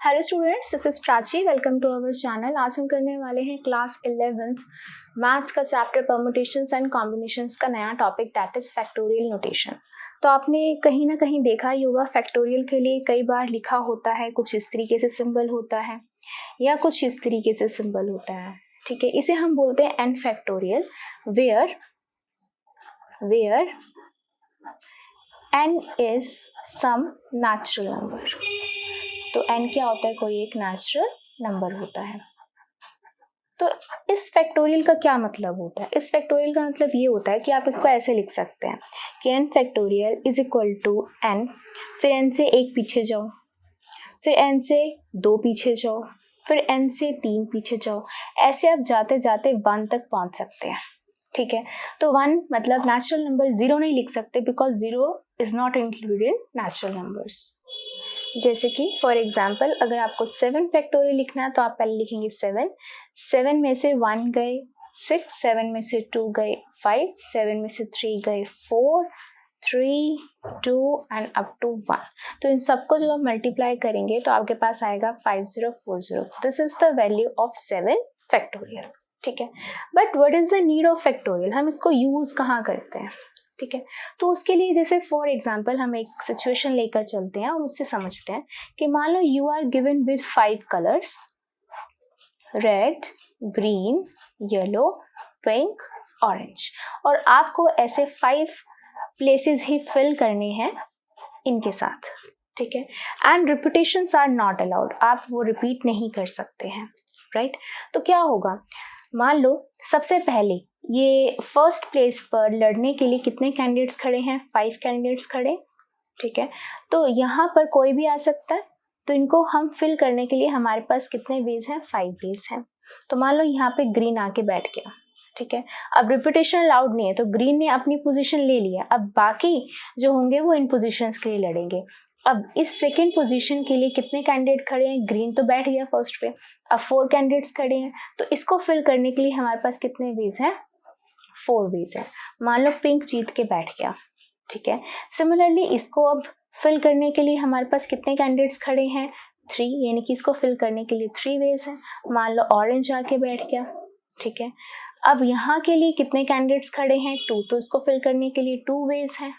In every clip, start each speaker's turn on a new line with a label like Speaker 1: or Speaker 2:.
Speaker 1: Hello students, this is Prachi. Welcome to our channel. आज हम करने वाले हैं क्लास 11th मैथ्स का चैप्टर परम्यूटेशंस एंड कॉम्बिनेशंस का नया topic, that is factorial notation. तो आपने कहीं ना कहीं देखा ही होगा, फैक्टोरियल के लिए कई बार लिखा होता है, कुछ इस तरीके से सिंबल होता है या कुछ इस तरीके से सिंबल होता है। ठीक है, इसे हम बोलते हैं n factorial, where n is some natural number. तो n क्या होता है? कोई एक नेचुरल नंबर होता है। तो इस फैक्टोरियल का क्या मतलब होता है? इस फैक्टोरियल का मतलब ये होता है कि आप इसको ऐसे लिख सकते हैं कि n factorial is equal to n, फिर n से एक पीछे जाओ, फिर n से दो पीछे जाओ, फिर n से तीन पीछे जाओ, ऐसे आप जाते जाते 1 तक पहुंच सकते हैं। ठीक है, तो 1 मतलब नेचुरल नंबर, 0 नहीं लिख सकते because 0 is not included in natural numbers. जैसे कि फॉर एग्जाम्पल, अगर आपको 7 फैक्टोरियल लिखना है तो आप पहले लिखेंगे 7 में से 1 गए 6, 7 में से 2 गए 5, 7 में से 3 गए 4, 3, 2 एंड अप टू 1। तो इन सबको जब आप मल्टीप्लाई करेंगे तो आपके पास आएगा 5040। This is the value of 7 factorial. ठीक है, but what is the need of factorial? हम इसको यूज कहाँ करते हैं? ठीक है, तो उसके लिए जैसे फॉर एग्जाम्पल हम एक सिचुएशन लेकर चलते हैं और उससे समझते हैं कि मान लो you are given with 5 colours, red, green, yellow, pink, orange, और आपको ऐसे 5 प्लेसेस ही फिल करने हैं इनके साथ। ठीक है, and repetitions are not allowed, आप वो रिपीट नहीं कर सकते हैं, राइट? तो क्या होगा, मान लो सबसे पहले ये फर्स्ट प्लेस पर लड़ने के लिए कितने कैंडिडेट्स खड़े हैं? 5 कैंडिडेट्स खड़े। ठीक है, तो यहाँ पर कोई भी आ सकता है, तो इनको हम फिल करने के लिए हमारे पास कितने वेज हैं? 5 वेज हैं। तो मान लो यहाँ पे ग्रीन आके बैठ गया। ठीक है, अब रिपीटेशन अलाउड नहीं है, तो ग्रीन ने अपनी पोजीशन ले लिया, अब बाकी जो होंगे वो इन पोजीशंस के लिए लड़ेंगे। अब इस सेकेंड पोजीशन के लिए कितने कैंडिडेट खड़े हैं? ग्रीन तो बैठ गया फर्स्ट पे, अब 4 कैंडिडेट्स खड़े हैं, तो इसको फिल करने के लिए हमारे पास कितने वेज हैं? 4 वेज है। मान लो पिंक जीत के बैठ गया। ठीक है, सिमिलरली इसको अब फिल करने के लिए हमारे पास कितने कैंडिडेट्स खड़े हैं? 3, यानी कि इसको फिल करने के लिए 3 वेज है। मान लो ऑरेंज आके बैठ गया। ठीक है, अब यहाँ के लिए कितने कैंडिडेट्स खड़े हैं? 2, तो इसको फिल करने के लिए 2 वेज है।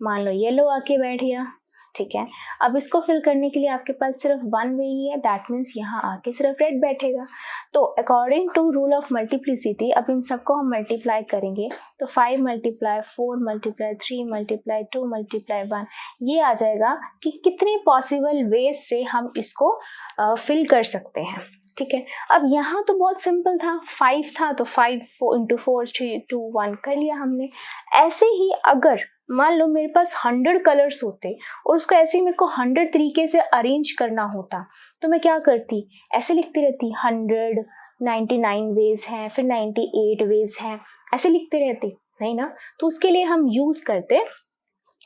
Speaker 1: मान लो येलो आके बैठ गया। ठीक है, अब इसको फिल करने के लिए आपके पास सिर्फ 1 वे ही है, दैट मीन्स यहाँ आके सिर्फ रेड बैठेगा। तो according to rule of multiplicity अब इन सबको हम मल्टीप्लाई करेंगे, तो 5 मल्टीप्लाई 4 मल्टीप्लाई 3 मल्टीप्लाई 2 मल्टीप्लाई 1, ये आ जाएगा कि कितने पॉसिबल वेज से हम इसको फिल कर सकते हैं। ठीक है, अब यहाँ तो बहुत सिंपल था, 5 था तो 5 into 4 3 2 1 कर लिया हमने। ऐसे ही अगर मान लो मेरे पास 100 कलर्स होते और उसको ऐसे ही मेरे को 100 तरीके से अरेंज करना होता, तो मैं क्या करती? ऐसे लिखती रहती 100, 99 वेज हैं, फिर 98 वेज हैं, ऐसे लिखते रहती, नहीं ना? तो उसके लिए हम यूज करते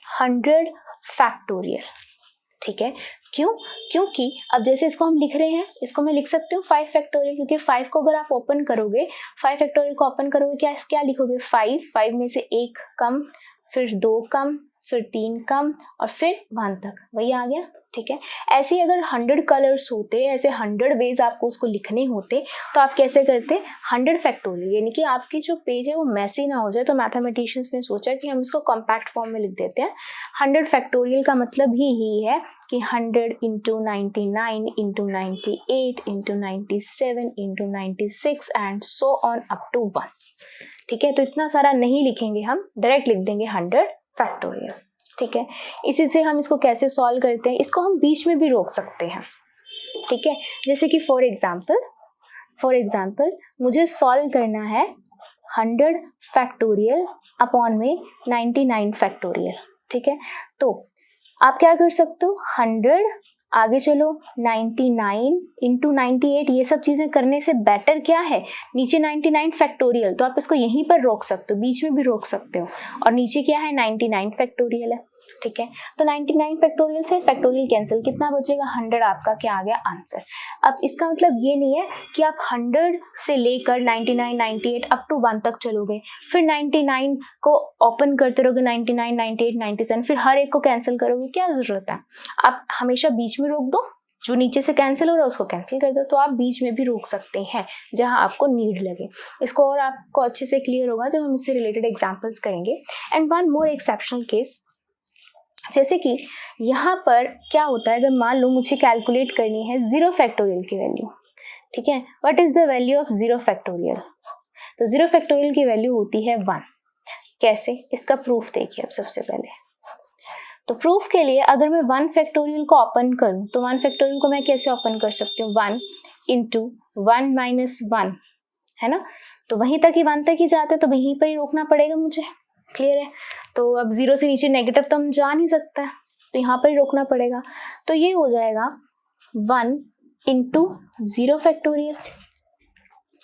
Speaker 1: 100 फैक्टोरियल। ठीक है, क्यों? क्योंकि अब जैसे इसको हम लिख रहे हैं, इसको मैं लिख सकती हूँ 5 फैक्टोरियल, क्योंकि 5 को अगर आप ओपन करोगे, 5 फैक्टोरियल को ओपन करोगे, क्या लिखोगे? 5 में से 1 कम, फिर 2 कम, फिर 3 कम और फिर 1 तक, वही आ गया। ठीक है, ऐसे अगर 100 कलर्स होते, ऐसे 100 वेज आपको उसको लिखने होते, तो आप कैसे करते? 100 फैक्टोरियल, यानी कि आपकी जो पेज है वो मैसी ना हो जाए, तो मैथमेटिशियंस ने सोचा कि हम इसको कॉम्पैक्ट फॉर्म में लिख देते हैं। 100 फैक्टोरियल का मतलब ही है कि 100 into 99 into 98 into 97 into 96 and so on up to 1। ठीक है, तो इतना सारा नहीं लिखेंगे, हम डायरेक्ट लिख देंगे 100 फैक्टोरियल। ठीक है, इसी से हम इसको कैसे सॉल्व करते हैं? इसको हम बीच में भी रोक सकते हैं। ठीक है, जैसे कि फॉर एग्जाम्पल मुझे सॉल्व करना है 100 फैक्टोरियल अपॉन में 99 फैक्टोरियल। ठीक है, तो आप क्या कर सकते हो? 100 आगे चलो 99 into 98, ये सब चीजें करने से बेटर क्या है? नीचे 99 फैक्टोरियल, तो आप इसको यहीं पर रोक सकते हो, बीच में भी रोक सकते हो, और नीचे क्या है? 99 फैक्टोरियल है। ठीक है, तो 99 फैक्टोरियल से फैक्टोरियल कैंसिल, कितना बचेगा? 100 आपका क्या आ गया? आंसर। अब इसका मतलब ये नहीं है कि आप 100 से लेकर 99 98 अप टू 1 तक चलोगे, फिर 99 को ओपन करते रहोगे, 99 98 97, फिर हर एक को कैंसिल करोगे, क्या जरूरत है? आप हमेशा बीच में रोक दो, जो नीचे से कैंसिल हो रहा है उसको कैंसिल कर दो। तो आप बीच में भी रोक सकते हैं जहां आपको नीड लगे। इसको और आपको अच्छे से क्लियर होगा जब हम इससे रिलेटेड एग्जांपल्स करेंगे। And one more exceptional case, जैसे कि यहाँ पर क्या होता है, अगर मान लो मुझे कैलकुलेट करनी है 0 फैक्टोरियल की वैल्यू, ठीक है। What is the value of 0 factorial? तो 0 फैक्टोरियल की वैल्यू होती है 1। कैसे? इसका प्रूफ देखिए अब सबसे पहले। तो प्रूफ के लिए अगर मैं 1 फैक्टोरियल को ओपन करूं तो 1 फैक्टोरियल को मैं कैसे ओपन कर सकती हूँ? 1 इंटू 1 माइनस 1, है ना। तो वहीं तक ही 1 तक ही जाते हैं, तो वहीं पर ही रोकना पड़ेगा मुझे। क्लियर है? तो अब 0 से नीचे नेगेटिव तो हम जा नहीं सकते, तो यहाँ पर ही रोकना पड़ेगा। तो ये हो जाएगा 1 इंटू 0 फैक्टोरियल,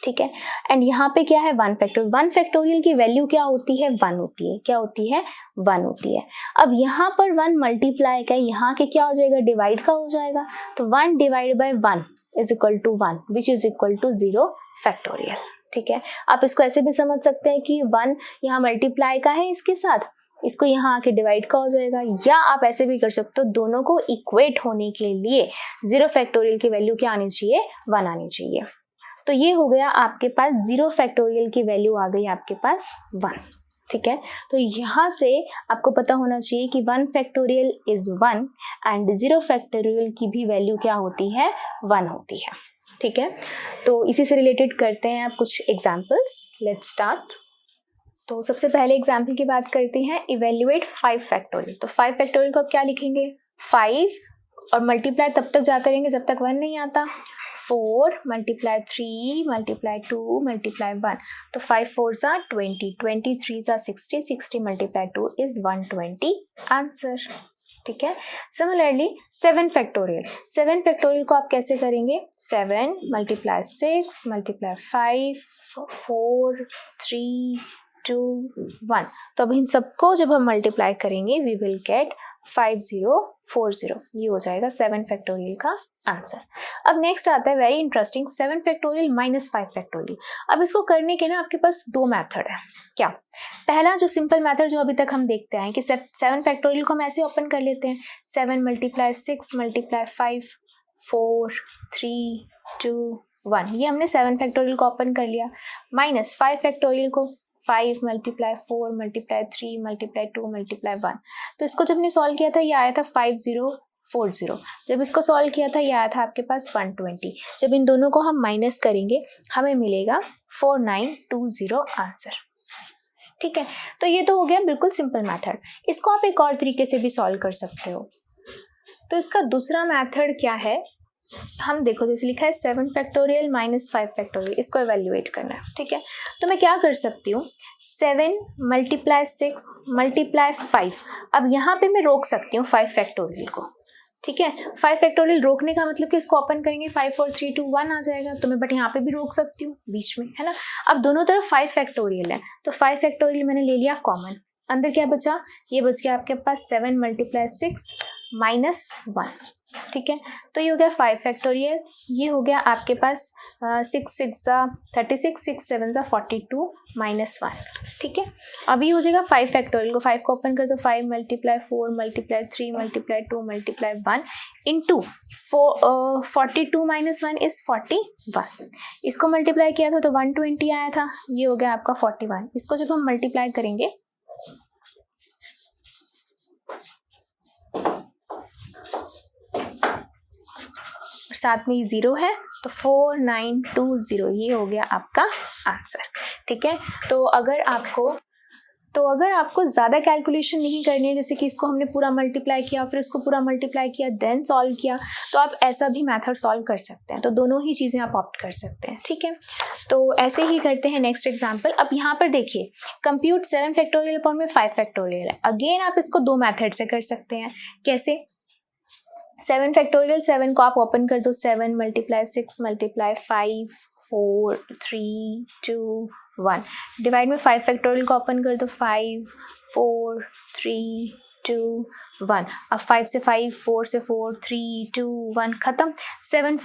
Speaker 1: ठीक है। एंड यहाँ पे क्या है? 1 फैक्टोरियल। 1 फैक्टोरियल की वैल्यू क्या होती है? 1 होती है। क्या होती है? 1 होती है। अब यहाँ पर 1 मल्टीप्लाई का यहाँ के क्या हो जाएगा? डिवाइड का हो जाएगा। तो 1 divide by 1 is equal to 1 which is equal to 0 factorial, ठीक है। आप इसको ऐसे भी समझ सकते हैं कि 1 यहाँ मल्टीप्लाई का है इसके साथ, इसको यहाँ आके डिवाइड का हो जाएगा। या आप ऐसे भी कर सकते हो, दोनों को इक्वेट होने के लिए 0 फैक्टोरियल की वैल्यू क्या आनी चाहिए? 1 आनी चाहिए। तो ये हो गया आपके पास 0 फैक्टोरियल की वैल्यू आ गई आपके पास 1, ठीक है। तो यहाँ से आपको पता होना चाहिए कि 1 फैक्टोरियल इज 1 एंड 0 फैक्टोरियल की भी वैल्यू क्या होती है? 1 होती है, ठीक है। तो इसी से रिलेटेड करते हैं आप कुछ एग्जाम्पल्स। Let's start. तो सबसे पहले एग्जाम्पल की बात करते हैं, इवेल्युएट 5 फैक्टोरियल। तो 5 फैक्टोरियल को आप क्या लिखेंगे? 5 और मल्टीप्लाई तब तक जाते रहेंगे जब तक 1 नहीं आता। 4 मल्टीप्लाई 3 मल्टीप्लाई 2 मल्टीप्लाई 1, तो 5 4s are 20, 20 3s are 60, 60 multiply 2 is 120 answer, ठीक है। Similarly 7 factorial. 7 फैक्टोरियल को आप कैसे करेंगे? 7 मल्टीप्लाई 6 मल्टीप्लाई 5 4 3 2 1। तो अब इन सबको जब हम मल्टीप्लाई करेंगे वी विल गेट 5040, ये हो जाएगा 7 फैक्टोरियल का आंसर। अब नेक्स्ट आता है very interesting, 7 factorial minus 5 factorial. अब इसको करने के ना आपके पास 2 मेथड है। क्या? पहला जो सिंपल मेथड जो अभी तक हम देखते हैं कि 7 फैक्टोरियल को हम ऐसे ओपन कर लेते हैं, 7 मल्टीप्लाई 6 मल्टीप्लाई 5 4 3 2 1, ये हमने 7 फैक्टोरियल को ओपन कर लिया। माइनस 5 फैक्टोरियल को 5 मल्टीप्लाई 4 मल्टीप्लाई 3 मल्टीप्लाई 2 मल्टीप्लाई 1। तो इसको जब हमने सॉल्व किया था ये आया था 5040। जब इसको सॉल्व किया था ये आया था आपके पास 120। जब इन दोनों को हम माइनस करेंगे हमें मिलेगा 4920 आंसर, ठीक है। तो ये तो हो गया बिल्कुल सिंपल मेथड। इसको आप एक और तरीके से भी सॉल्व कर सकते हो। तो इसका दूसरा मेथड क्या है? हम देखो जैसे लिखा है 7 फैक्टोरियल माइनस 5 फैक्टोरियल, इसको एवेल्युएट करना है, ठीक है। तो मैं क्या कर सकती हूँ? 7 मल्टीप्लाई 6 मल्टीप्लाई 5। अब यहाँ पे मैं रोक सकती हूँ 5 फैक्टोरियल को, ठीक है। 5 फैक्टोरियल रोकने का मतलब कि इसको ओपन करेंगे 5 4 3 2 1 आ जाएगा, तो मैं बट यहाँ पे भी रोक सकती हूँ बीच में, है ना। अब दोनों तरफ 5 फैक्टोरियल है, तो 5 फैक्टोरियल मैंने ले लिया कॉमन। अंदर क्या बचा? ये बच गया आपके पास 7 मल्टीप्लाई 6 माइनस 1, ठीक है। तो ये हो गया 5 फैक्टोरियल। ये हो गया आपके पास 6 6 36 6 7 42 माइनस 1, ठीक है। अभी हो जाएगा 5 फैक्टोरियल को 5 को ओपन कर दो, 5 multiply 4 multiply 3 multiply 2 multiply 1 into 42 minus 1 is 41। इसको मल्टीप्लाई किया था तो 120 आया था, ये हो गया आपका 41। इसको जब हम मल्टीप्लाई करेंगे साथ में 0 है तो 4920, ये हो गया आपका आंसर, ठीक है। तो अगर आपको ज़्यादा कैलकुलेशन नहीं करनी है, जैसे कि इसको हमने पूरा मल्टीप्लाई किया फिर इसको पूरा मल्टीप्लाई किया देन सॉल्व किया, तो आप ऐसा भी मेथड सॉल्व कर सकते हैं। तो दोनों ही चीज़ें आप ऑप्ट कर सकते हैं, ठीक है। तो ऐसे ही करते हैं नेक्स्ट एग्जाम्पल। अब यहाँ पर देखिए कंप्यूट 7 फैक्टोरियल अपॉन में 5 फैक्टोरियल है। अगेन आप इसको 2 मेथड से कर सकते हैं। कैसे? 7 फैक्टोरियल 7 को आप ओपन कर दो, 7 मल्टीप्लाई 6 मल्टीप्लाई 5 4 3 2 1। डिवाइड में 5 फैक्टोरियल को ओपन कर दो, 5 4 3 2 1। अब 5 से 5 4 से 4 3 2 1 खत्म। 7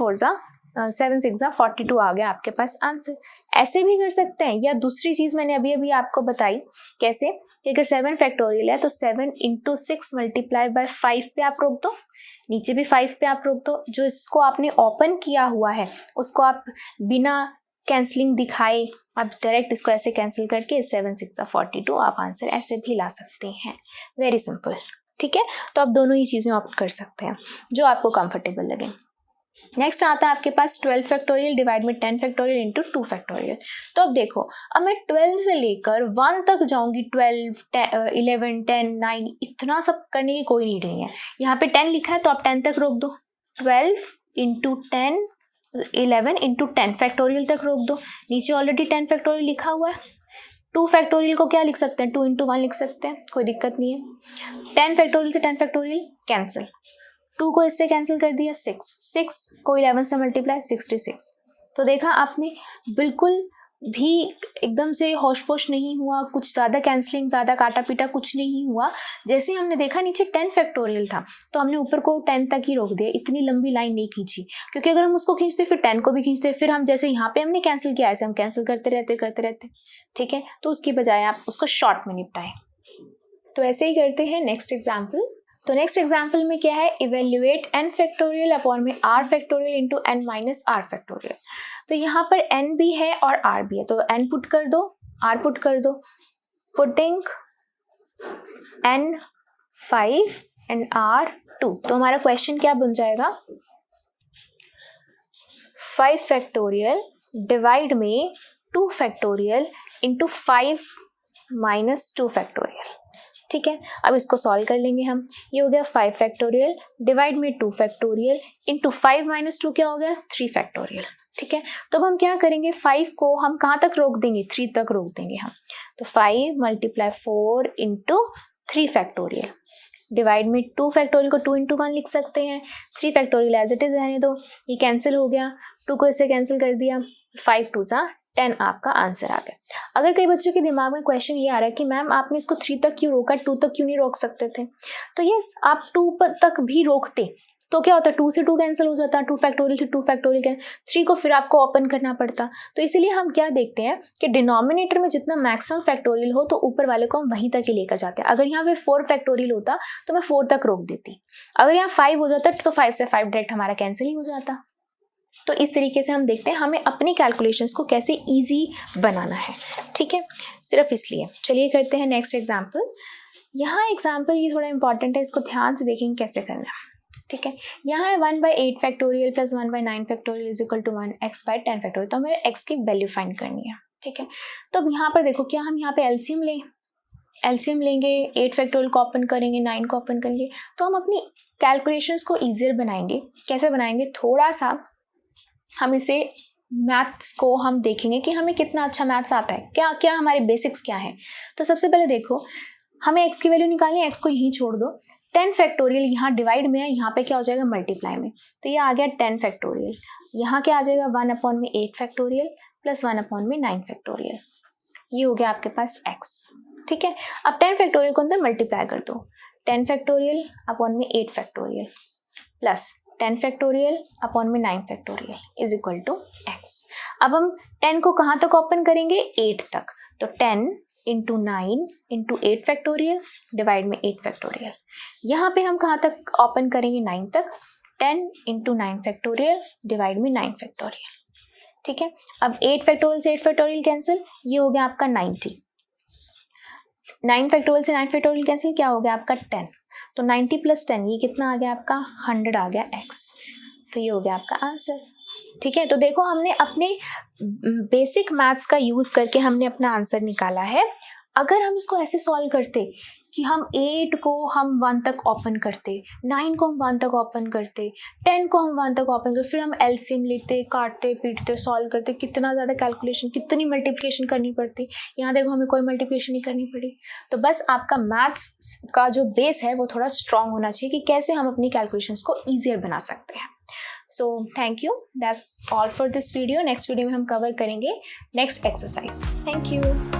Speaker 1: 6 42 आ गया आपके पास आंसर। ऐसे भी कर सकते हैं, या दूसरी चीज़ मैंने अभी आपको बताई कैसे कि अगर 7 फैक्टोरियल है तो 7 इंटू 6 मल्टीप्लाई बाय 5 पे आप रोक दो, नीचे भी 5 पे आप रोक दो। जो इसको आपने ओपन किया हुआ है उसको आप बिना कैंसलिंग दिखाए आप डायरेक्ट इसको ऐसे कैंसिल करके 7 6 42 आप आंसर ऐसे भी ला सकते हैं। वेरी सिंपल, ठीक है। तो आप दोनों ही चीज़ें ऑप्ट कर सकते हैं जो आपको कंफर्टेबल लगे। नेक्स्ट आता है आपके पास 12 फैक्टोरियल डिवाइड में 10 फैक्टोरियल इंटू 2 फैक्टोरियल। तो अब देखो, अब मैं 12 से लेकर 1 तक जाऊंगी, 12 11 10 9 इतना सब करने की कोई नीड नहीं है। यहाँ पे 10 लिखा है तो आप 10 तक रोक दो, 12 इंटू 10 11 इंटू 10 फैक्टोरियल तक रोक दो। नीचे ऑलरेडी 10 फैक्टोरियल लिखा हुआ है। 2 फैक्टोरियल को क्या लिख सकते हैं, 2 इंटू 1 लिख सकते हैं, कोई दिक्कत नहीं है। 10 फैक्टोरियल से 10 फैक्टोरियल कैंसिल, 2 को इससे कैंसिल कर दिया, 6 को 11 से मल्टीप्लाई 66। तो देखा आपने, बिल्कुल भी एकदम से होश पोश नहीं हुआ, कुछ ज़्यादा कैंसलिंग, ज़्यादा काटा पीटा कुछ नहीं हुआ। जैसे ही हमने देखा नीचे 10 फैक्टोरियल था तो हमने ऊपर को 10 तक ही रोक दिया, इतनी लंबी लाइन नहीं खींची, क्योंकि अगर हम उसको खींचते फिर 10 को भी खींचते, फिर हम जैसे यहाँ पे हमने कैंसिल किया ऐसे हम कैंसिल करते रहते, ठीक है। तो उसकी बजाय आप उसको शॉर्ट में निपटाएं। तो ऐसे ही करते हैं नेक्स्ट एग्जाम्पल। तो नेक्स्ट एग्जाम्पल में क्या है, इवेल्युएट n फैक्टोरियल अपॉन में r factorial into n minus r factorial. तो यहाँ पर n भी है और r भी है, तो n पुट कर दो, r पुट कर दो। पुटिंग n 5 एंड r 2, तो हमारा क्वेश्चन क्या बन जाएगा, 5 फैक्टोरियल डिवाइड में 2 फैक्टोरियल इंटू 5 माइनस 2 फैक्टोरियल। ठीक है, अब इसको सॉल्व कर लेंगे हम। ये हो गया 5 फैक्टोरियल डिवाइड में 2 फैक्टोरियल इंटू 5 माइनस 2 क्या हो गया, 3 फैक्टोरियल। ठीक है, तो अब हम क्या करेंगे, 5 को हम कहाँ तक रोक देंगे, 3 तक रोक देंगे हम। तो 5 मल्टीप्लाई 4 इंटू 3 फैक्टोरियल डिवाइड में 2 फैक्टोरियल को 2 इंटू 1 लिख सकते हैं, 3 फैक्टोरियल एज इट इज रहने दो, ये कैंसिल हो गया, 2 को इससे कैंसिल कर दिया, 5 2 सा 10 आपका आंसर आ गया। अगर कई बच्चों के दिमाग में क्वेश्चन ये आ रहा है कि मैम आपने इसको 3 तक क्यों रोका, 2 तक क्यों नहीं रोक सकते थे, तो यस आप 2 तक भी रोकते तो क्या होता, 2 से 2 कैंसिल हो जाता, 2 फैक्टोरियल से 2 फैक्टोरियल कैंसिल, 3 को फिर आपको ओपन करना पड़ता। तो इसीलिए हम क्या देखते हैं कि डिनोमिनेटर में जितना मैक्सिमम फैक्टोरियल हो तो ऊपर वाले को हम वहीं तक ही लेकर जाते हैं। अगर यहाँ पे 4 फैक्टोरियल होता तो मैं 4 तक रोक देती, अगर यहाँ 5 हो जाता तो 5 से 5 डायरेक्ट हमारा कैंसिल ही हो जाता। तो इस तरीके से हम देखते हैं हमें अपनी कैलकुलेशंस को कैसे इजी बनाना है। ठीक है, सिर्फ इसलिए। चलिए करते हैं नेक्स्ट एग्जांपल। यहाँ एग्जांपल ये थोड़ा इंपॉर्टेंट है, इसको ध्यान से देखेंगे कैसे करना है। ठीक है, यहाँ है 1/8 factorial plus 1/9 factorial is equal to 1x/10 factorial. तो हमें x की वैल्यू फाइंड करनी है। ठीक है, तो अब यहाँ पर देखो, क्या हम यहाँ पे एलसीएम लें, एलसीएम लेंगे, 8 फैक्टोरियल को ओपन करेंगे, 9 को ओपन करेंगे, तो हम अपनी कैलकुलेशंस को ईजियर बनाएंगे। कैसे बनाएंगे, थोड़ा सा हम इसे मैथ्स को हम देखेंगे कि हमें कितना अच्छा मैथ्स आता है, क्या क्या हमारे बेसिक्स क्या है। तो सबसे पहले देखो, हमें x की वैल्यू निकालनी है, x को यहीं छोड़ दो। 10 फैक्टोरियल यहाँ डिवाइड में है, यहाँ पे क्या हो जाएगा, मल्टीप्लाई में, तो ये आ गया 10 फैक्टोरियल। यहाँ क्या आ जाएगा, 1/8 फैक्टोरियल प्लस 1/9 फैक्टोरियल, ये हो गया आपके पास x। ठीक है, अब 10 फैक्टोरियल को अंदर मल्टीप्लाई कर दो, 10 फैक्टोरियल अपॉन में 8 फैक्टोरियल प्लस 10 फैक्टोरियल अपॉन में 9 factorial is equal to x। अब हम 10 को कहाँ तक ओपन करेंगे, 8 तक, तो 10 इंटू 9 इंटू 8 फैक्टोरियल डिवाइड में 8 फैक्टोरियल। यहाँ पे हम कहाँ तक ओपन करेंगे, 9 तक, 10 इंटू 9 फैक्टोरियल डिवाइड में 9 फैक्टोरियल। ठीक है, अब 8 फैक्टोरियल से 8 फैक्टोरियल कैंसिल, ये हो गया आपका 90। 9 फैक्टोरियल से 9 फैक्टोरियल कैंसिल, क्या हो गया आपका 10, तो 90 प्लस 10 ये कितना आ गया आपका 100 आ गया x। तो ये हो गया आपका आंसर। ठीक है, तो देखो हमने अपने बेसिक मैथ्स का यूज़ करके हमने अपना आंसर निकाला है। अगर हम इसको ऐसे सॉल्व करते कि हम 8 को हम 1 तक ओपन करते, 9 को हम 1 तक ओपन करते, 10 को हम 1 तक ओपन करते, फिर हम एलसीएम लेते, काटते पीटते सॉल्व करते, कितना ज़्यादा कैलकुलेशन, कितनी मल्टीप्लिकेशन करनी पड़ती। यहाँ देखो हमें कोई मल्टीप्लिकेशन नहीं करनी पड़ी। तो बस आपका मैथ्स का जो बेस है वो थोड़ा स्ट्रांग होना चाहिए कि कैसे हम अपनी कैलकुलेशंस को ईजियर बना सकते हैं। So thank you, that's all for this video. Next video में हम कवर करेंगे नेक्स्ट एक्सरसाइज। Thank you.